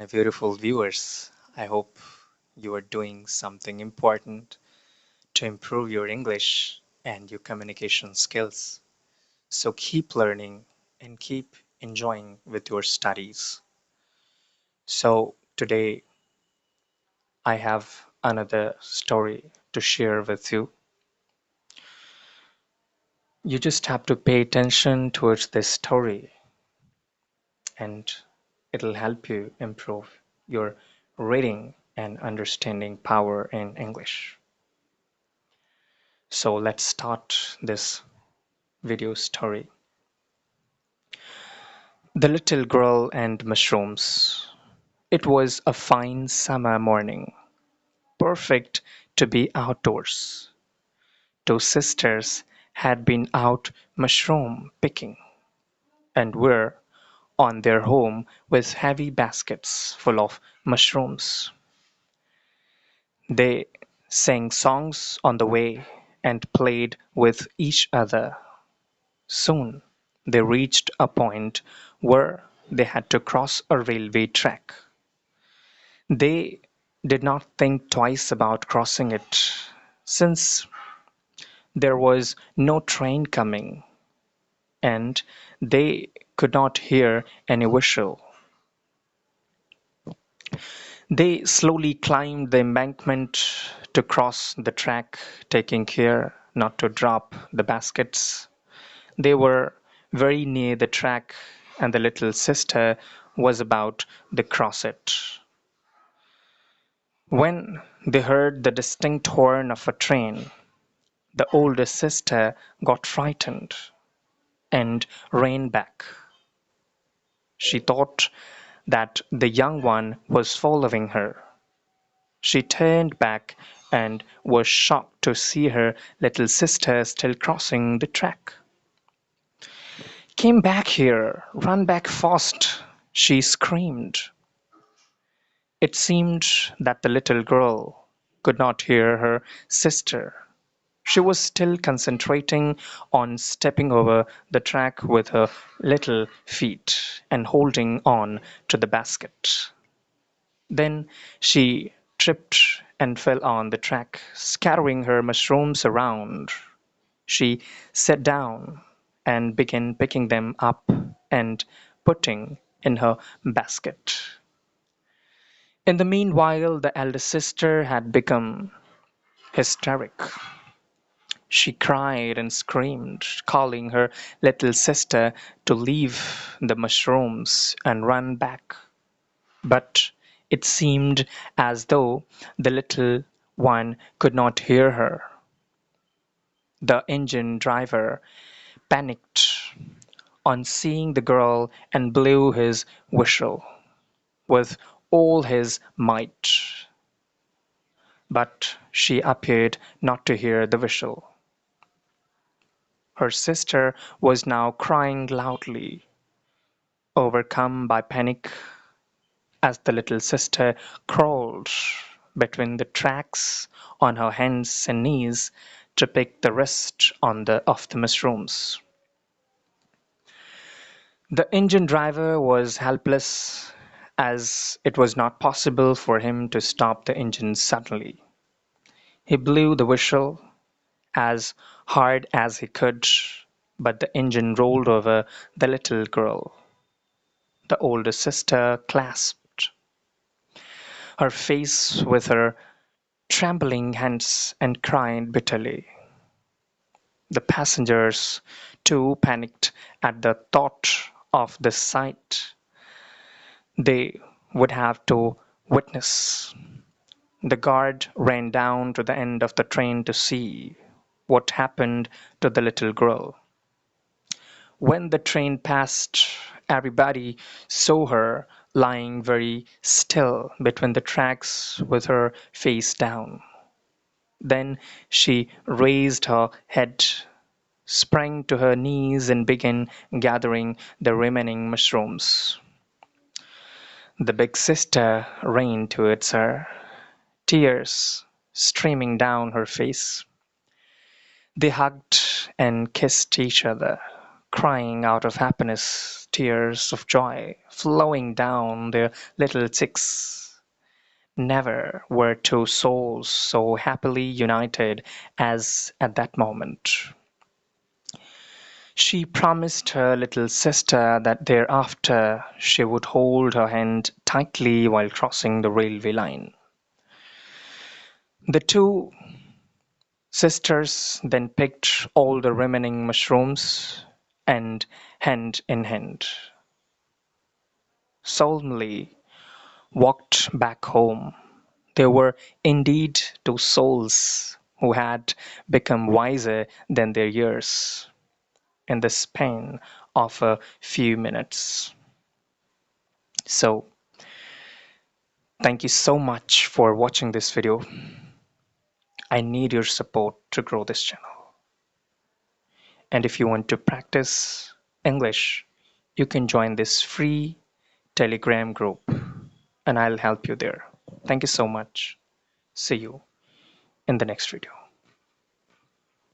beautiful viewers. I hope you are doing something important to improve your English and your communication skills. So keep learning and keep enjoying with your studies. So today I have another story to share with you. You just have to pay attention towards this story and it'll help you improve your reading and understanding power in English. So let's start this video story. The Little Girl and Mushrooms. It was a fine summer morning, perfect to be outdoors. Two sisters had been out mushroom picking and were on their home with heavy baskets full of mushrooms. They sang songs on the way and played with each other. Soon they reached a point where they had to cross a railway track. They did not think twice about crossing it, since there was no train coming, and they could not hear any whistle. They slowly climbed the embankment to cross the track, taking care not to drop the baskets. They were very near the track, and the little sister was about to cross it, when they heard the distinct horn of a train. The older sister got frightened and ran back. She thought that the young one was following her. She turned back and was shocked to see her little sister still crossing the track. "Come back here! Run back fast!" she screamed. It seemed that the little girl could not hear her sister. She was still concentrating on stepping over the track with her little feet and holding on to the basket. Then she tripped and fell on the track, scattering her mushrooms around. She sat down and began picking them up and putting in her basket. In the meanwhile, the elder sister had become hysteric. She cried and screamed, calling her little sister to leave the mushrooms and run back. But it seemed as though the little one could not hear her. The engine driver panicked on seeing the girl and blew his whistle with all his might. But she appeared not to hear the whistle. Her sister was now crying loudly, overcome by panic, as the little sister crawled between the tracks on her hands and knees to pick the rest of the mushrooms. The engine driver was helpless, as it was not possible for him to stop the engine suddenly. He blew the whistle as hard as he could, but the engine rolled over the little girl. The older sister clasped her face with her trembling hands and cried bitterly. The passengers, too, panicked at the thought of the sight they would have to witness. The guard ran down to the end of the train to see what happened to the little girl. When the train passed, everybody saw her lying very still between the tracks with her face down. Then she raised her head, sprang to her knees, and began gathering the remaining mushrooms. The big sister ran towards her, tears streaming down her face. They hugged and kissed each other, crying out of happiness tears of joy flowing down their little cheeks. Never were two souls so happily united as at that moment. She promised her little sister that thereafter she would hold her hand tightly while crossing the railway line. The two sisters then picked all the remaining mushrooms and, hand in hand, solemnly walked back home. They were indeed two souls who had become wiser than their years in the span of a few minutes. So, thank you so much for watching this video. I need your support to grow this channel. And if you want to practice English, you can join this free Telegram group and I'll help you there. Thank you so much. See you in the next video.